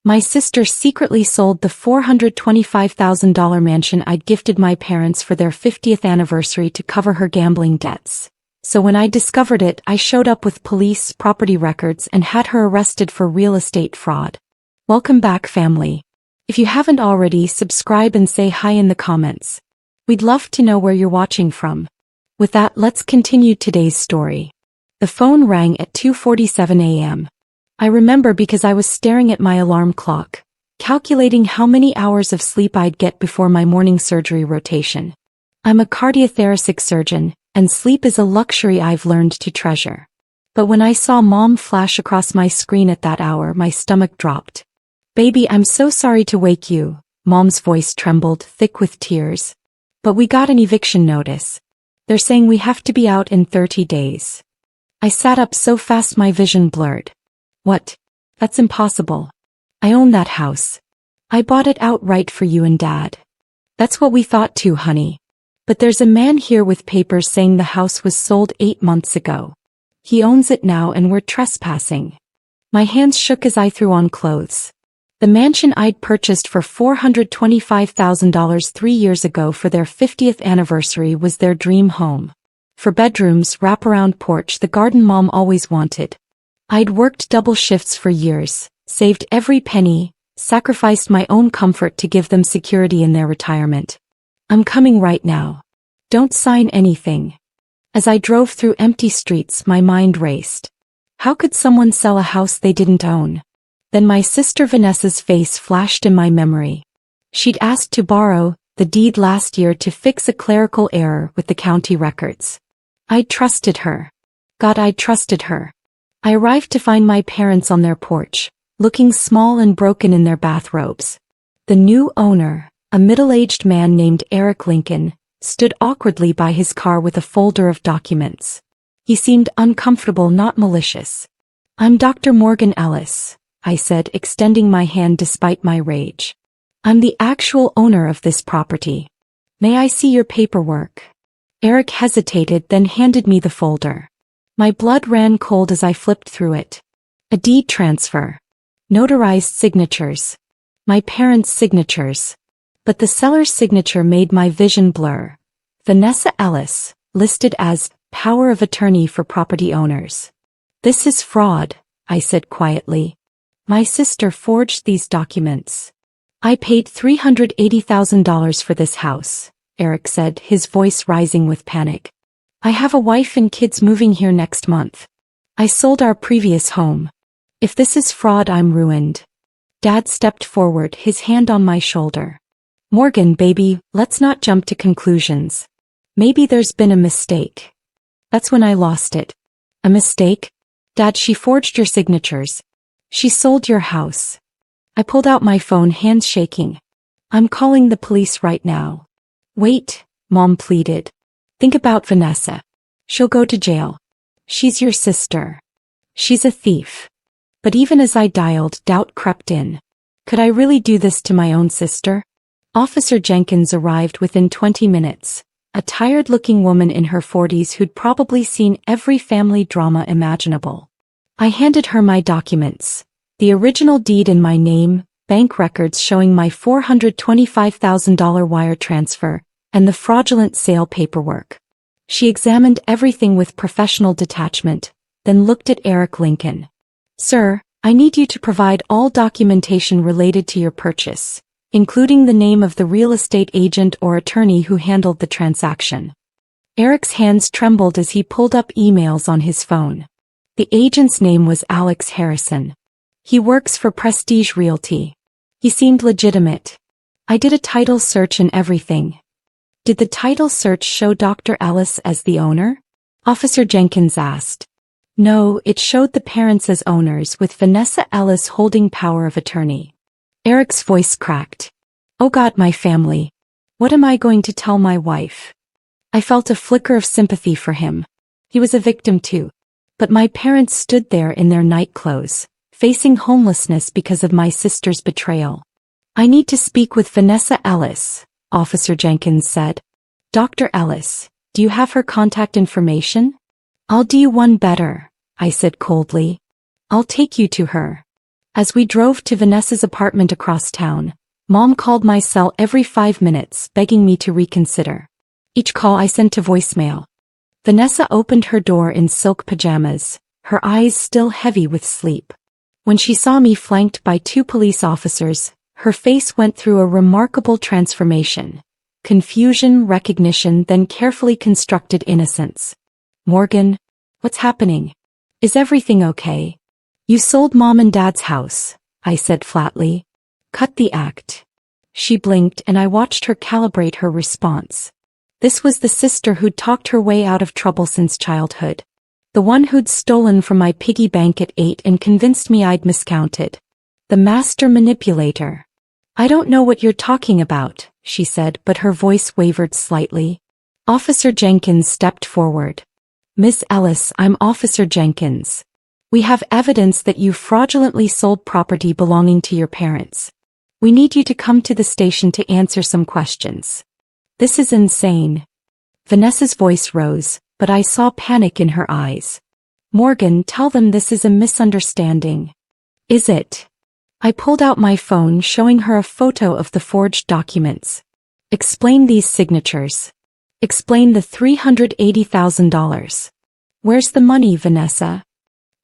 My sister secretly sold the $425,000 mansion I'd gifted my parents for their 50th anniversary to cover her gambling debts. So when I discovered it, I showed up with police, property records, and had her arrested for real estate fraud. Welcome back, family. If you haven't already, subscribe and say hi in the comments. We'd love to know where you're watching from. With that, let's continue today's story. The phone rang at 2:47 a.m. I remember because I was staring at my alarm clock, calculating how many hours of sleep I'd get before my morning surgery rotation. I'm a cardiothoracic surgeon, and sleep is a luxury I've learned to treasure. But when I saw Mom flash across my screen at that hour, my stomach dropped. "Baby, I'm so sorry to wake you," Mom's voice trembled, thick with tears. "But we got an eviction notice. They're saying we have to be out in 30 days. I sat up so fast my vision blurred. "What? That's impossible. I own that house. I bought it outright for you and Dad." "That's what we thought too, honey. But there's a man here with papers saying the house was sold 8 months ago. He owns it now and we're trespassing." My hands shook as I threw on clothes. The mansion I'd purchased for $425,000 3 years ago for their 50th anniversary was their dream home. For bedrooms, wraparound porch, the garden Mom always wanted. I'd worked double shifts for years, saved every penny, sacrificed my own comfort to give them security in their retirement. "I'm coming right now. Don't sign anything." As I drove through empty streets, my mind raced. How could someone sell a house they didn't own? Then my sister Vanessa's face flashed in my memory. She'd asked to borrow the deed last year to fix a clerical error with the county records. I'd trusted her. God, I'd trusted her. I arrived to find my parents on their porch, looking small and broken in their bathrobes. The new owner, a middle-aged man named Eric Lincoln, stood awkwardly by his car with a folder of documents. He seemed uncomfortable, not malicious. "I'm Dr. Morgan Ellis," I said, extending my hand despite my rage. "I'm the actual owner of this property. May I see your paperwork?" Eric hesitated, then handed me the folder. My blood ran cold as I flipped through it. A deed transfer. Notarized signatures. My parents' signatures. But the seller's signature made my vision blur. Vanessa Ellis, listed as power of attorney for property owners. "This is fraud," I said quietly. "My sister forged these documents. I paid $380,000 for this house," Eric said, his voice rising with panic. "I have a wife and kids moving here next month. I sold our previous home. If this is fraud, I'm ruined." Dad stepped forward, his hand on my shoulder. "Morgan, baby, let's not jump to conclusions. Maybe there's been a mistake." That's when I lost it. "A mistake? Dad, she forged your signatures. She sold your house." I pulled out my phone, hands shaking. "I'm calling the police right now." "Wait," Mom pleaded. "Think about Vanessa. She'll go to jail. She's your sister. She's a thief." But even as I dialed, doubt crept in. Could I really do this to my own sister? Officer Jenkins arrived within 20 minutes. A tired-looking woman in her 40s who'd probably seen every family drama imaginable. I handed her my documents. The original deed in my name, bank records showing my $425,000 wire transfer, and the fraudulent sale paperwork. She examined everything with professional detachment, then looked at Eric Lincoln. "Sir, I need you to provide all documentation related to your purchase, including the name of the real estate agent or attorney who handled the transaction." Eric's hands trembled as he pulled up emails on his phone. The agent's name was Alex Harrison. He works for Prestige Realty. He seemed legitimate. I did a title search and everything. "Did the title search show Dr. Ellis as the owner?" Officer Jenkins asked. "No, it showed the parents as owners with Vanessa Ellis holding power of attorney." Eric's voice cracked. "Oh God, my family. What am I going to tell my wife?" I felt a flicker of sympathy for him. He was a victim too. But my parents stood there in their night clothes, facing homelessness because of my sister's betrayal. "I need to speak with Vanessa Ellis," Officer Jenkins said. "Dr. Ellis, do you have her contact information?" "I'll do you one better," I said coldly. "I'll take you to her." As we drove to Vanessa's apartment across town, Mom called my cell every 5 minutes, begging me to reconsider. Each call I sent to voicemail. Vanessa opened her door in silk pajamas, her eyes still heavy with sleep. When she saw me flanked by 2 police officers, her face went through a remarkable transformation. Confusion, recognition, then carefully constructed innocence. "Morgan, what's happening? Is everything okay?" "You sold Mom and Dad's house," I said flatly. "Cut the act." She blinked and I watched her calibrate her response. This was the sister who'd talked her way out of trouble since childhood. The one who'd stolen from my piggy bank at 8 and convinced me I'd miscounted. The master manipulator. "I don't know what you're talking about," she said, but her voice wavered slightly. Officer Jenkins stepped forward. "Miss Ellis, I'm Officer Jenkins. We have evidence that you fraudulently sold property belonging to your parents. We need you to come to the station to answer some questions." "This is insane." Vanessa's voice rose, but I saw panic in her eyes. "Morgan, tell them this is a misunderstanding." "Is it?" I pulled out my phone, showing her a photo of the forged documents. "Explain these signatures. Explain the $380,000. Where's the money, Vanessa?"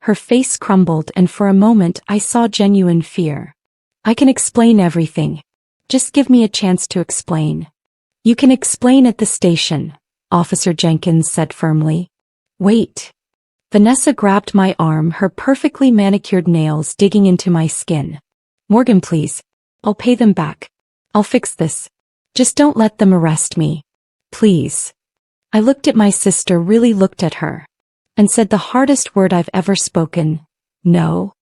Her face crumbled and for a moment I saw genuine fear. "I can explain everything. Just give me a chance to explain." "You can explain at the station," Officer Jenkins said firmly. "Wait." Vanessa grabbed my arm, her perfectly manicured nails digging into my skin. "Morgan, please. I'll pay them back. I'll fix this. Just don't let them arrest me. Please." I looked at my sister, really looked at her, and said the hardest word I've ever spoken: "No."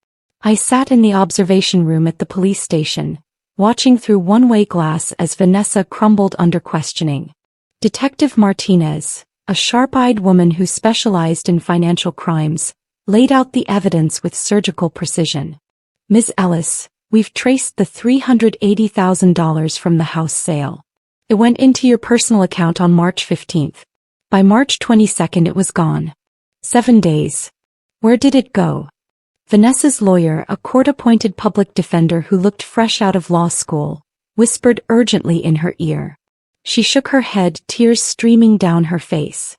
I sat in the observation room at the police station, watching through one-way glass as Vanessa crumbled under questioning. Detective Martinez, a sharp-eyed woman who specialized in financial crimes, laid out the evidence with surgical precision. "Ms. Ellis, we've traced the $380,000 from the house sale. It went into your personal account on March 15th. By March 22nd it was gone. 7 days. Where did it go?" Vanessa's lawyer, a court-appointed public defender who looked fresh out of law school, whispered urgently in her ear. She shook her head, tears streaming down her face.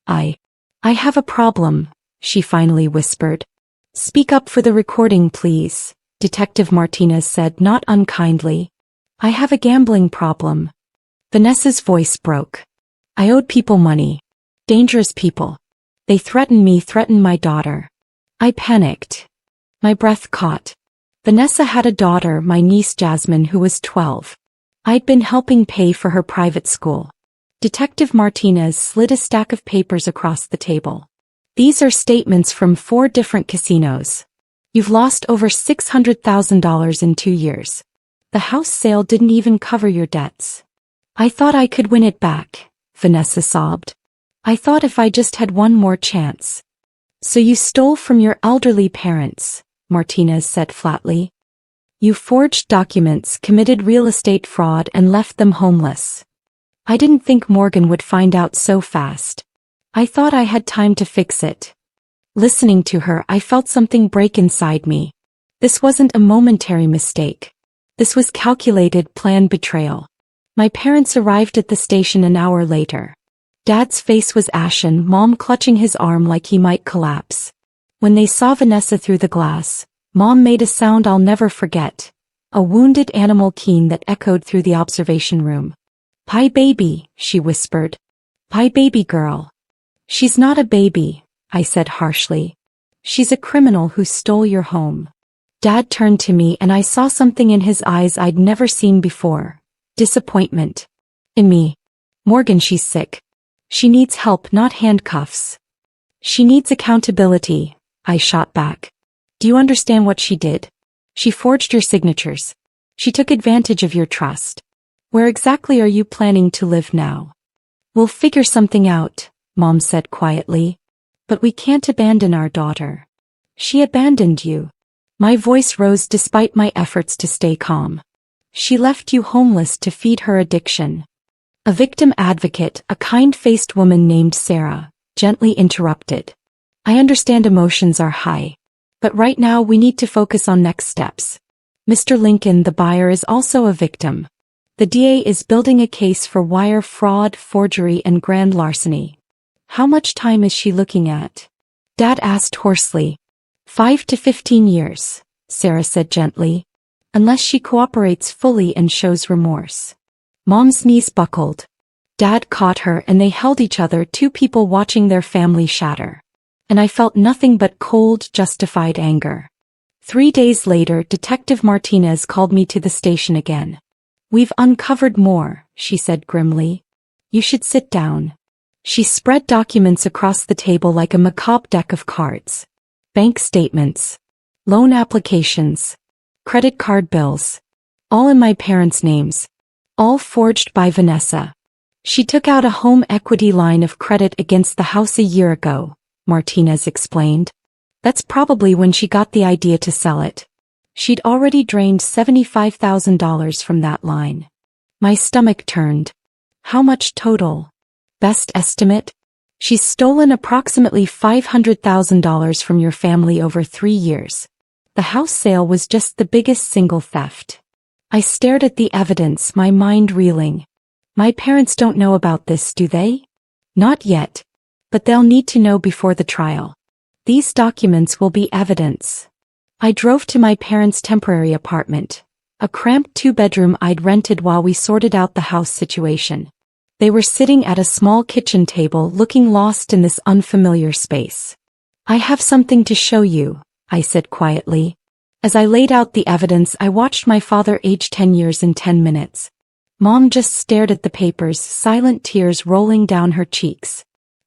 I have a problem," she finally whispered. "Speak up for the recording, please," Detective Martinez said, not unkindly. "I have a gambling problem." Vanessa's voice broke. "I owed people money. Dangerous people. They threatened me, threatened my daughter." I panicked. My breath caught. Vanessa had a daughter, my niece Jasmine, who was 12. I'd been helping pay for her private school. Detective Martinez slid a stack of papers across the table. "These are statements from 4 different casinos. You've lost over $600,000 in 2 years. The house sale didn't even cover your debts." "I thought I could win it back," Vanessa sobbed. "I thought if I just had one more chance." "So you stole from your elderly parents," Martinez said flatly. "You forged documents, committed real estate fraud, and left them homeless. I didn't think Morgan would find out so fast. I thought I had time to fix it." Listening to her, I felt something break inside me. This wasn't a momentary mistake. This was calculated, planned betrayal. My parents arrived at the station an hour later. Dad's face was ashen, Mom clutching his arm like he might collapse. When they saw Vanessa through the glass, Mom made a sound I'll never forget. A wounded animal keen that echoed through the observation room. "Pie baby," she whispered. "Pie baby girl." "She's not a baby," I said harshly. "She's a criminal who stole your home." Dad turned to me and I saw something in his eyes I'd never seen before. Disappointment. "In me. Morgan, she's sick. She needs help, not handcuffs." "She needs accountability," I shot back. "Do you understand what she did? She forged your signatures. She took advantage of your trust. Where exactly are you planning to live now?" "We'll figure something out," Mom said quietly. "But we can't abandon our daughter." "She abandoned you." My voice rose despite my efforts to stay calm. "She left you homeless to feed her addiction." A victim advocate, a kind-faced woman named Sarah, gently interrupted. "I understand emotions are high. But right now we need to focus on next steps. Mr. Lincoln, the buyer, is also a victim. The DA is building a case for wire fraud, forgery, and grand larceny. How much time is she looking at? Dad asked hoarsely. 5 to 15 years, Sarah said gently. Unless she cooperates fully and shows remorse. Mom's knees buckled. Dad caught her and they held each other, two people watching their family shatter. And I felt nothing but cold, justified anger. 3 days later, Detective Martinez called me to the station again. We've uncovered more, she said grimly. You should sit down. She spread documents across the table like a macabre deck of cards. Bank statements. Loan applications. Credit card bills. All in my parents' names. All forged by Vanessa. She took out a home equity line of credit against the house a year ago, Martinez explained. That's probably when she got the idea to sell it. She'd already drained $75,000 from that line. My stomach turned. How much total? Best estimate? She's stolen approximately $500,000 from your family over 3 years. The house sale was just the biggest single theft. I stared at the evidence, my mind reeling. My parents don't know about this, do they? Not yet. But they'll need to know before the trial. These documents will be evidence. I drove to my parents' temporary apartment, a cramped 2-bedroom I'd rented while we sorted out the house situation. They were sitting at a small kitchen table looking lost in this unfamiliar space. I have something to show you, I said quietly. As I laid out the evidence, I watched my father age 10 years in 10 minutes. Mom just stared at the papers, silent tears rolling down her cheeks.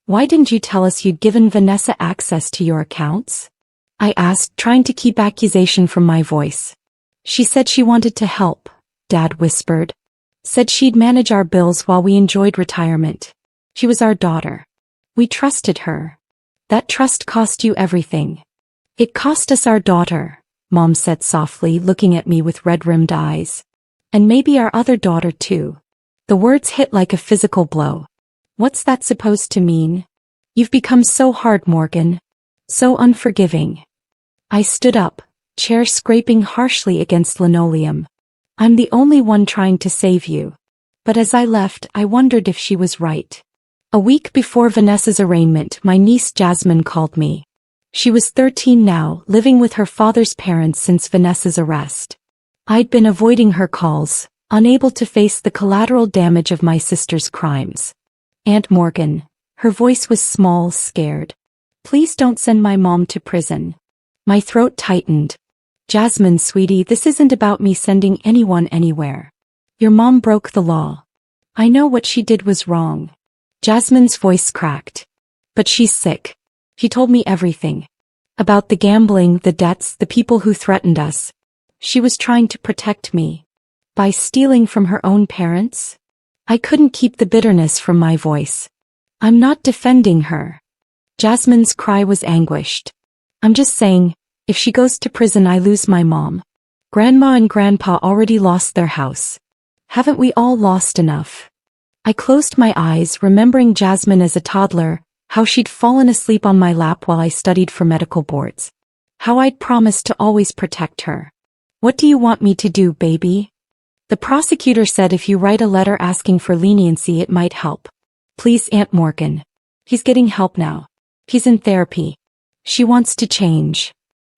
Why didn't you tell us you'd given Vanessa access to your accounts? I asked, trying to keep accusation from my voice. She said she wanted to help, Dad whispered. Said she'd manage our bills while we enjoyed retirement. She was our daughter. We trusted her. That trust cost you everything. It cost us our daughter, Mom said softly, looking at me with red-rimmed eyes. And maybe our other daughter too. The words hit like a physical blow. What's that supposed to mean? You've become so hard, Morgan. So unforgiving. I stood up, chair scraping harshly against linoleum. I'm the only one trying to save you. But as I left, I wondered if she was right. A week before Vanessa's arraignment, my niece Jasmine called me. She was 13 now, living with her father's parents since Vanessa's arrest. I'd been avoiding her calls, unable to face the collateral damage of my sister's crimes. Aunt Morgan. Her voice was small, scared. Please don't send my mom to prison. My throat tightened. Jasmine, sweetie, this isn't about me sending anyone anywhere. Your mom broke the law. I know what she did was wrong. Jasmine's voice cracked. But she's sick. She told me everything. About the gambling, the debts, the people who threatened us. She was trying to protect me. By stealing from her own parents? I couldn't keep the bitterness from my voice. I'm not defending her. Jasmine's cry was anguished. I'm just saying, if she goes to prison I lose my mom. Grandma and Grandpa already lost their house. Haven't we all lost enough? I closed my eyes, remembering Jasmine as a toddler, how she'd fallen asleep on my lap while I studied for medical boards. How I'd promised to always protect her. What do you want me to do, baby? The prosecutor said if you write a letter asking for leniency it might help. Please, Aunt Morgan. He's getting help now. He's in therapy. She wants to change.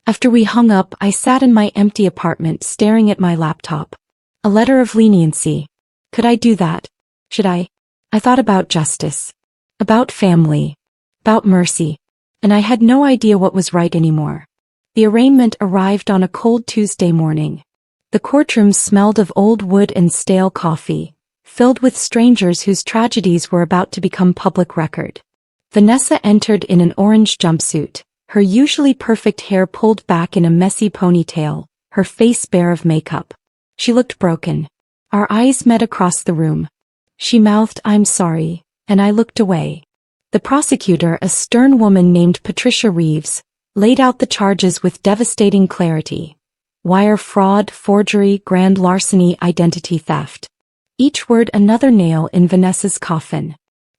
After we hung up, I sat in my empty apartment staring at my laptop. A letter of leniency. Could I do that? Should I? I thought about justice. About family. About mercy. And I had no idea what was right anymore. The arraignment arrived on a cold Tuesday morning. The courtroom smelled of old wood and stale coffee, filled with strangers whose tragedies were about to become public record. Vanessa entered in an orange jumpsuit, her usually perfect hair pulled back in a messy ponytail, her face bare of makeup. She looked broken. Our eyes met across the room. She mouthed, "I'm sorry," and I looked away. The prosecutor, a stern woman named Patricia Reeves, laid out the charges with devastating clarity. Wire fraud, forgery, grand larceny, identity theft. Each word another nail in Vanessa's coffin.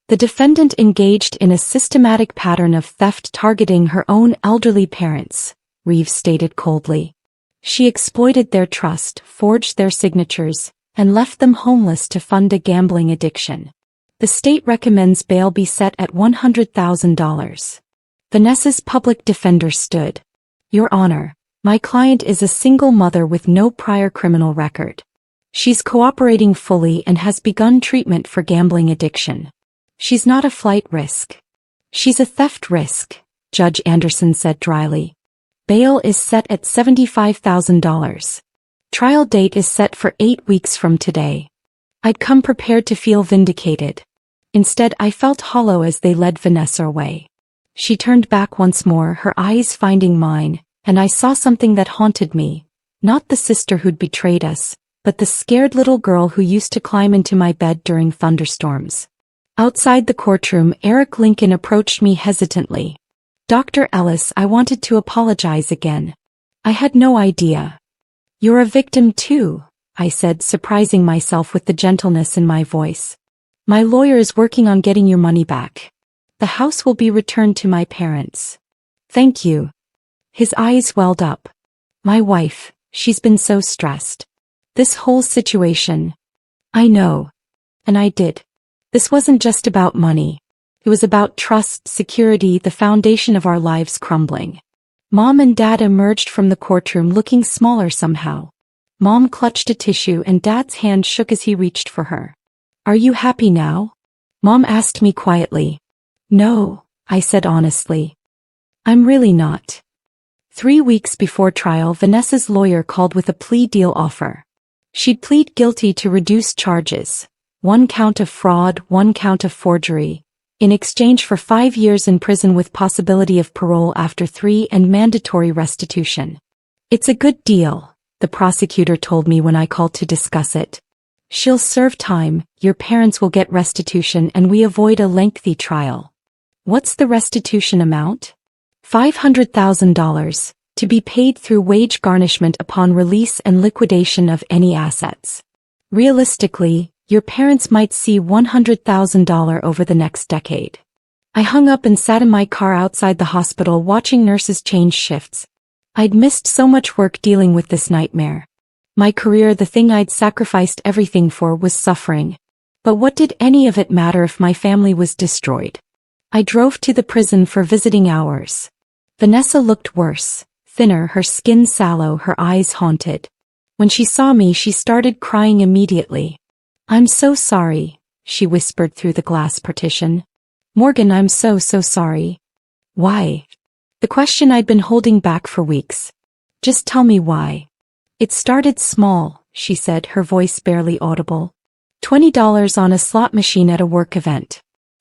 The defendant engaged in a systematic pattern of theft targeting her own elderly parents, Reeves stated coldly. She exploited their trust, forged their signatures, and left them homeless to fund a gambling addiction. The state recommends bail be set at $100,000. Vanessa's public defender stood. Your Honor, my client is a single mother with no prior criminal record. She's cooperating fully and has begun treatment for gambling addiction. She's not a flight risk. She's a theft risk, Judge Anderson said dryly. Bail is set at $75,000. Trial date is set for 8 weeks from today. I'd come prepared to feel vindicated. Instead, I felt hollow as they led Vanessa away. She turned back once more, her eyes finding mine, and I saw something that haunted me. Not the sister who'd betrayed us, but the scared little girl who used to climb into my bed during thunderstorms. Outside the courtroom, Eric Lincoln approached me hesitantly. Dr. Ellis, I wanted to apologize again. I had no idea. You're a victim too, I said, surprising myself with the gentleness in my voice. My lawyer is working on getting your money back. The house will be returned to my parents. Thank you. His eyes welled up. My wife, she's been so stressed. This whole situation. I know. And I did. This wasn't just about money. It was about trust, security, the foundation of our lives crumbling. Mom and Dad emerged from the courtroom looking smaller somehow. Mom clutched a tissue and Dad's hand shook as he reached for her. Are you happy now? Mom asked me quietly. No, I said honestly. I'm really not. 3 weeks before trial, Vanessa's lawyer called with a plea deal offer. She'd plead guilty to reduced charges, 1 count of fraud, 1 count of forgery, in exchange for 5 years in prison with possibility of parole after 3 and mandatory restitution. It's a good deal, the prosecutor told me when I called to discuss it. She'll serve time, your parents will get restitution, and we avoid a lengthy trial. What's the restitution amount? $500,000, to be paid through wage garnishment upon release and liquidation of any assets. Realistically, your parents might see $100,000 over the next decade. I hung up and sat in my car outside the hospital watching nurses change shifts. I'd missed so much work dealing with this nightmare. My career, the thing I'd sacrificed everything for, was suffering. But what did any of it matter if my family was destroyed? I drove to the prison for visiting hours. Vanessa looked worse, thinner, her skin sallow, her eyes haunted. When she saw me, she started crying immediately. I'm so sorry, she whispered through the glass partition. Morgan, I'm so sorry. Why? The question I'd been holding back for weeks. Just tell me why. It started small, she said, her voice barely audible. $20 on a slot machine at a work event.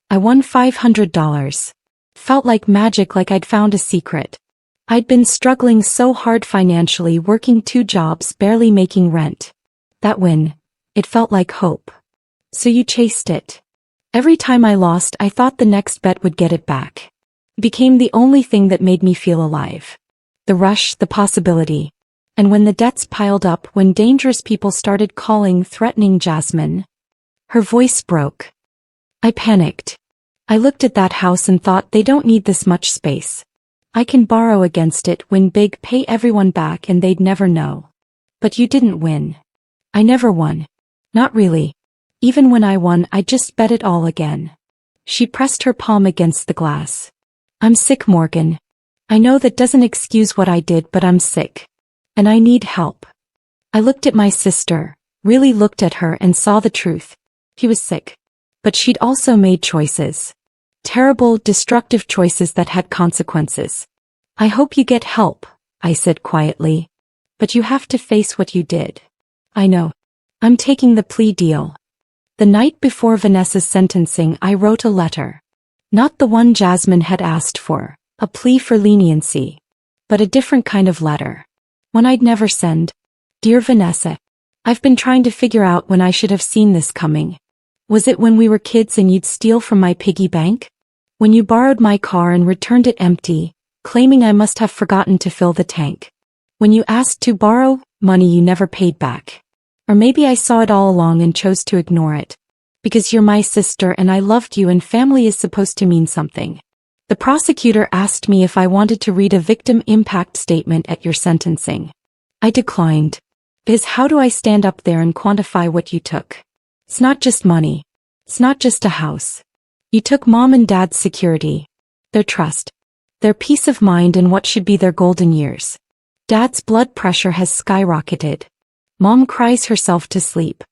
I won $500. Felt like magic, like I'd found a secret. I'd been struggling so hard financially, working 2 jobs, barely making rent. That win, it felt like hope. So you chased it. Every time I lost, I thought the next bet would get it back. It became the only thing that made me feel alive. The rush, the possibility. And when the debts piled up, when dangerous people started calling, threatening Jasmine. Her voice broke. I panicked. I looked at that house and thought, they don't need this much space. I can borrow against it, win big, pay everyone back, and they'd never know. But you didn't win. I never won. Not really. Even when I won, I just bet it all again. She pressed her palm against the glass. I'm sick, Morgan. I know that doesn't excuse what I did, but I'm sick. And I need help. I looked at my sister, really looked at her, and saw the truth. She was sick. But she'd also made choices. Terrible, destructive choices that had consequences. I hope you get help, I said quietly. But you have to face what you did. I know. I'm taking the plea deal. The night before Vanessa's sentencing, I wrote a letter. Not the one Jasmine had asked for, a plea for leniency. But a different kind of letter. One I'd never send. Dear Vanessa, I've been trying to figure out when I should have seen this coming. Was it when we were kids and you'd steal from my piggy bank? When you borrowed my car and returned it empty, claiming I must have forgotten to fill the tank? When you asked to borrow money you never paid back? Or maybe I saw it all along and chose to ignore it. Because you're my sister and I loved you and family is supposed to mean something. The prosecutor asked me if I wanted to read a victim impact statement at your sentencing. I declined. Because how do I stand up there and quantify what you took? It's not just money. It's not just a house. You took mom and dad's security, their trust, their peace of mind in what should be their golden years. Dad's blood pressure has skyrocketed. Mom cries herself to sleep.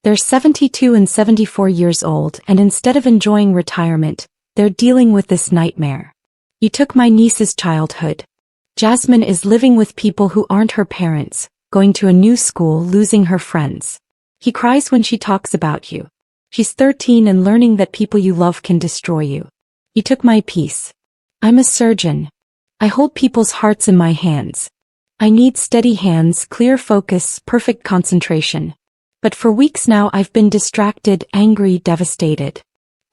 They're 72 and 74 years old, and instead of enjoying retirement, they're dealing with this nightmare. You took my niece's childhood. Jasmine is living with people who aren't her parents, going to a new school, losing her friends. He cries when she talks about you. She's 13 and learning that people you love can destroy you. You took my peace. I'm a surgeon. I hold people's hearts in my hands. I need steady hands, clear focus, perfect concentration. But for weeks now I've been distracted, angry, devastated.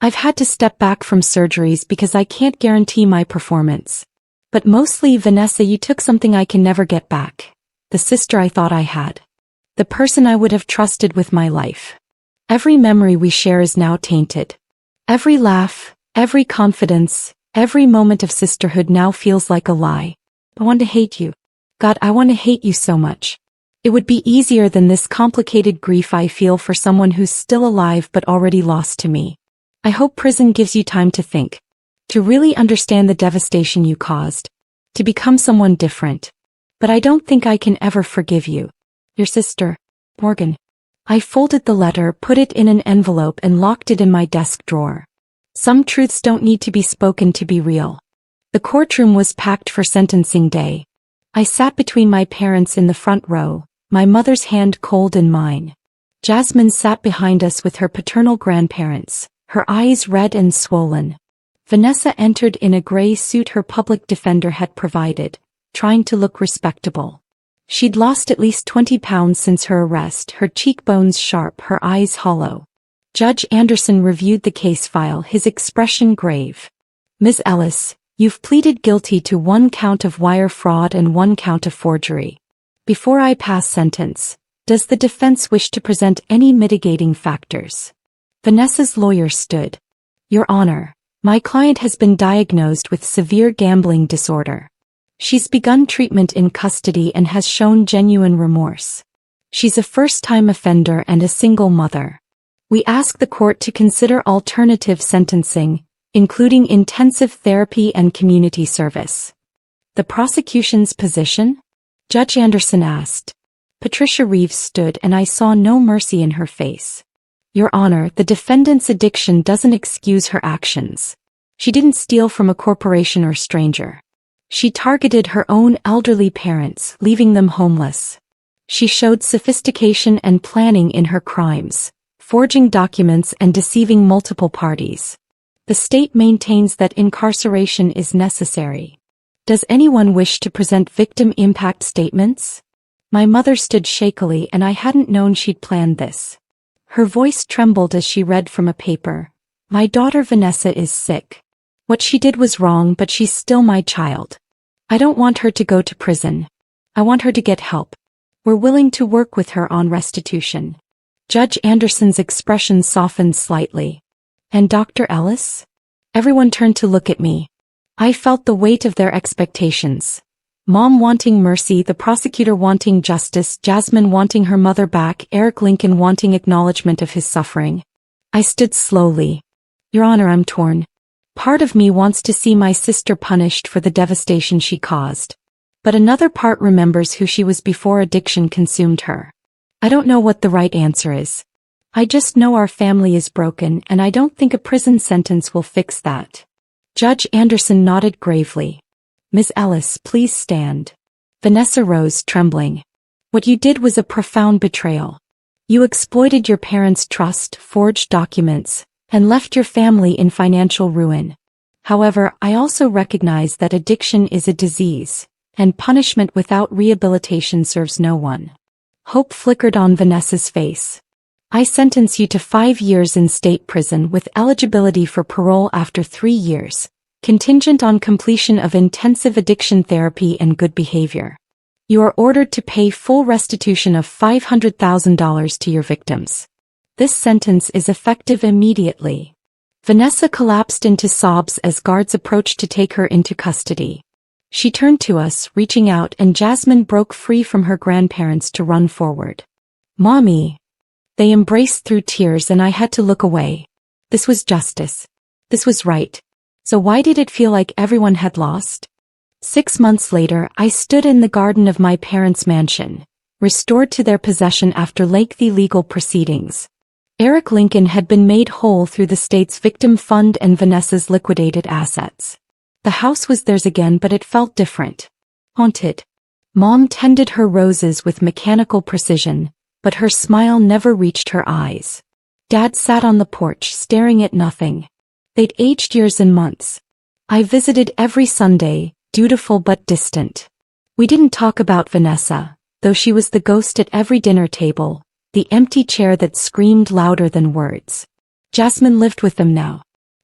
I've had to step back from surgeries because I can't guarantee my performance. But mostly, Vanessa, you took something I can never get back. The sister I thought I had. The person I would have trusted with my life. Every memory we share is now tainted. Every laugh, every confidence, every moment of sisterhood now feels like a lie. I want to hate you. God, I want to hate you so much. It would be easier than this complicated grief I feel for someone who's still alive but already lost to me. I hope prison gives you time to think. To really understand the devastation you caused. To become someone different. But I don't think I can ever forgive you. Your sister, Morgan. I folded the letter, put it in an envelope and locked it in my desk drawer. Some truths don't need to be spoken to be real. The courtroom was packed for sentencing day. I sat between my parents in the front row, my mother's hand cold in mine. Jasmine sat behind us with her paternal grandparents, her eyes red and swollen. Vanessa entered in a gray suit her public defender had provided, trying to look respectable. She'd lost at least 20 pounds since her arrest, her cheekbones sharp, her eyes hollow. Judge Anderson reviewed the case file, his expression grave. Ms. Ellis, you've pleaded guilty to 1 count of wire fraud and 1 count of forgery. Before I pass sentence, does the defense wish to present any mitigating factors? Vanessa's lawyer stood. Your Honor, my client has been diagnosed with severe gambling disorder. She's begun treatment in custody and has shown genuine remorse. She's a first-time offender and a single mother. We ask the court to consider alternative sentencing, including intensive therapy and community service. The prosecution's position? Judge Anderson asked. Patricia Reeves stood and I saw no mercy in her face. Your Honor, the defendant's addiction doesn't excuse her actions. She didn't steal from a corporation or stranger. She targeted her own elderly parents, leaving them homeless. She showed sophistication and planning in her crimes, forging documents and deceiving multiple parties. The state maintains that incarceration is necessary. Does anyone wish to present victim impact statements? My mother stood shakily and I hadn't known she'd planned this. Her voice trembled as she read from a paper. My daughter Vanessa is sick. What she did was wrong, but she's still my child. I don't want her to go to prison. I want her to get help. We're willing to work with her on restitution. Judge Anderson's expression softened slightly. And Dr. Ellis? Everyone turned to look at me. I felt the weight of their expectations. Mom wanting mercy, the prosecutor wanting justice, Jasmine wanting her mother back, Eric Lincoln wanting acknowledgement of his suffering. I stood slowly. Your Honor, I'm torn. Part of me wants to see my sister punished for the devastation she caused. But another part remembers who she was before addiction consumed her. I don't know what the right answer is. I just know our family is broken and I don't think a prison sentence will fix that. Judge Anderson nodded gravely. Ms. Ellis, please stand. Vanessa rose, trembling. What you did was a profound betrayal. You exploited your parents' trust, forged documents, and left your family in financial ruin. However, I also recognize that addiction is a disease, and punishment without rehabilitation serves no one. Hope flickered on Vanessa's face. I sentence you to 5 years in state prison with eligibility for parole after 3 years, contingent on completion of intensive addiction therapy and good behavior. You are ordered to pay full restitution of $500,000 to your victims. This sentence is effective immediately. Vanessa collapsed into sobs as guards approached to take her into custody. She turned to us, reaching out, and Jasmine broke free from her grandparents to run forward. "Mommy!" They embraced through tears and I had to look away. This was justice. This was right. So why did it feel like everyone had lost? 6 months later, I stood in the garden of my parents' mansion, restored to their possession after lengthy legal proceedings. Eric Lincoln had been made whole through the state's victim fund and Vanessa's liquidated assets. The house was theirs again, but it felt different. Haunted. Mom tended her roses with mechanical precision, but her smile never reached her eyes. Dad sat on the porch staring at nothing. They'd aged years and months. I visited every Sunday, dutiful but distant. We didn't talk about Vanessa, though she was the ghost at every dinner table, the empty chair that screamed louder than words. Jasmine lived with them now.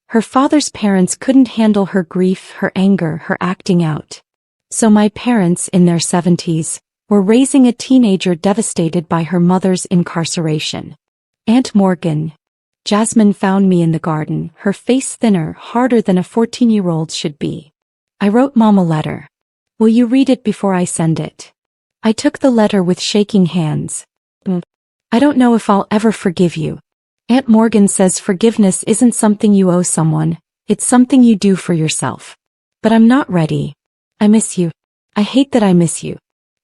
Her father's parents couldn't handle her grief, her anger, her acting out. So my parents, in their 70s, were raising a teenager devastated by her mother's incarceration. Aunt Morgan. Jasmine found me in the garden, her face thinner, harder than a 14-year-old should be. I wrote Mom a letter. Will you read it before I send it? I took the letter with shaking hands. I don't know if I'll ever forgive you. Aunt Morgan says forgiveness isn't something you owe someone, it's something you do for yourself. But I'm not ready. I miss you. I hate that I miss you.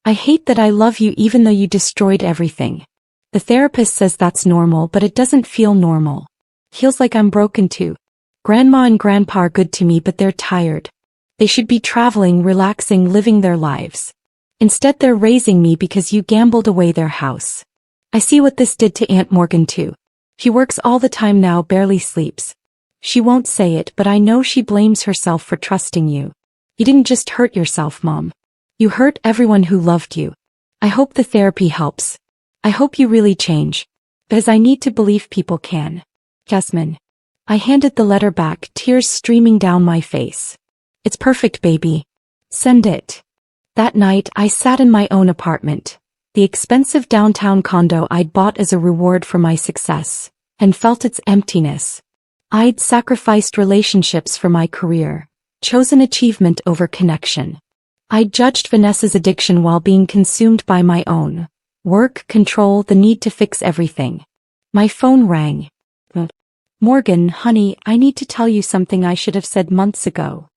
I hate that I love you even though you destroyed everything. The therapist says that's normal, but it doesn't feel normal. Feels like I'm broken too. Grandma and Grandpa are good to me, but they're tired. They should be traveling, relaxing, living their lives. Instead they're raising me because you gambled away their house. I see what this did to Aunt Morgan too. She works all the time now, barely sleeps. She won't say it, but I know she blames herself for trusting you. You didn't just hurt yourself, Mom. You hurt everyone who loved you. I hope the therapy helps. I hope you really change. Because I need to believe people can. Jasmine. I handed the letter back, tears streaming down my face. It's perfect, baby. Send it. That night, I sat in my own apartment, the expensive downtown condo I'd bought as a reward for my success, and felt its emptiness. I'd sacrificed relationships for my career, chosen achievement over connection. I'd judged Vanessa's addiction while being consumed by my own. Work, control, the need to fix everything. My phone rang. Morgan, honey, I need to tell you something I should have said months ago.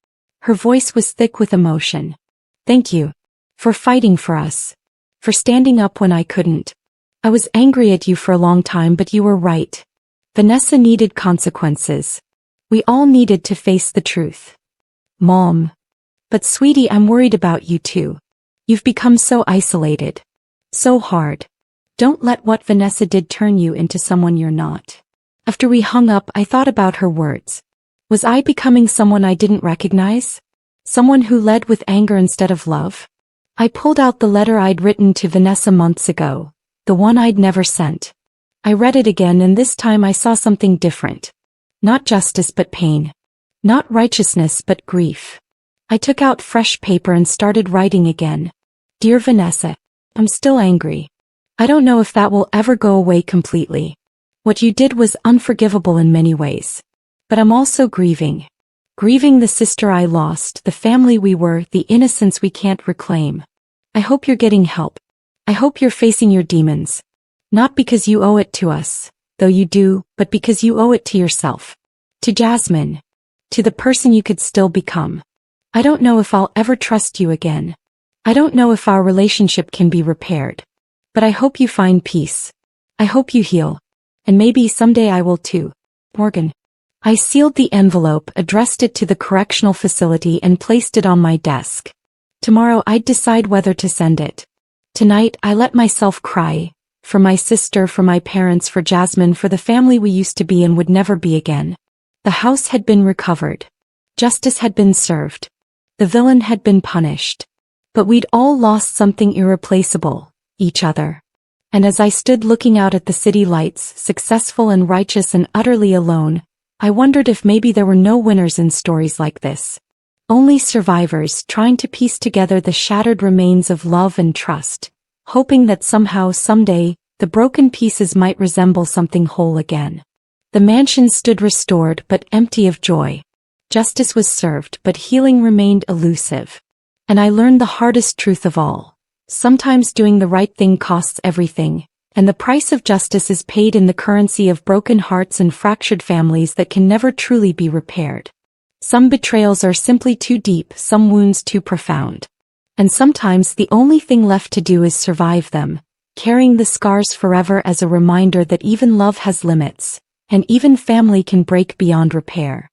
Her voice was thick with emotion. Thank you. For fighting for us. For standing up when I couldn't. I was angry at you for a long time, but you were right. Vanessa needed consequences. We all needed to face the truth. Mom. But sweetie, I'm worried about you too. You've become so isolated. So hard. Don't let what Vanessa did turn you into someone you're not. After we hung up, I thought about her words. Was I becoming someone I didn't recognize? Someone who led with anger instead of love? I pulled out the letter I'd written to Vanessa months ago, the one I'd never sent. I read it again, and this time I saw something different. Not justice but pain. Not righteousness but grief. I took out fresh paper and started writing again. Dear Vanessa, I'm still angry. I don't know if that will ever go away completely. What you did was unforgivable in many ways. But I'm also grieving. Grieving the sister I lost, the family we were, the innocence we can't reclaim. I hope you're getting help. I hope you're facing your demons. Not because you owe it to us, though you do, but because you owe it to yourself. To Jasmine. To the person you could still become. I don't know if I'll ever trust you again. I don't know if our relationship can be repaired. But I hope you find peace. I hope you heal. And maybe someday I will too. Morgan. I sealed the envelope, addressed it to the correctional facility, and placed it on my desk. Tomorrow I'd decide whether to send it. Tonight I let myself cry. For my sister, for my parents, for Jasmine, for the family we used to be and would never be again. The house had been recovered. Justice had been served. The villain had been punished. But we'd all lost something irreplaceable, each other. And as I stood looking out at the city lights, successful and righteous and utterly alone, I wondered if maybe there were no winners in stories like this. Only survivors trying to piece together the shattered remains of love and trust, hoping that somehow, someday, the broken pieces might resemble something whole again. The mansion stood restored but empty of joy. Justice was served but healing remained elusive. And I learned the hardest truth of all. Sometimes doing the right thing costs everything, and the price of justice is paid in the currency of broken hearts and fractured families that can never truly be repaired. Some betrayals are simply too deep, some wounds too profound. And sometimes the only thing left to do is survive them, carrying the scars forever as a reminder that even love has limits, and even family can break beyond repair.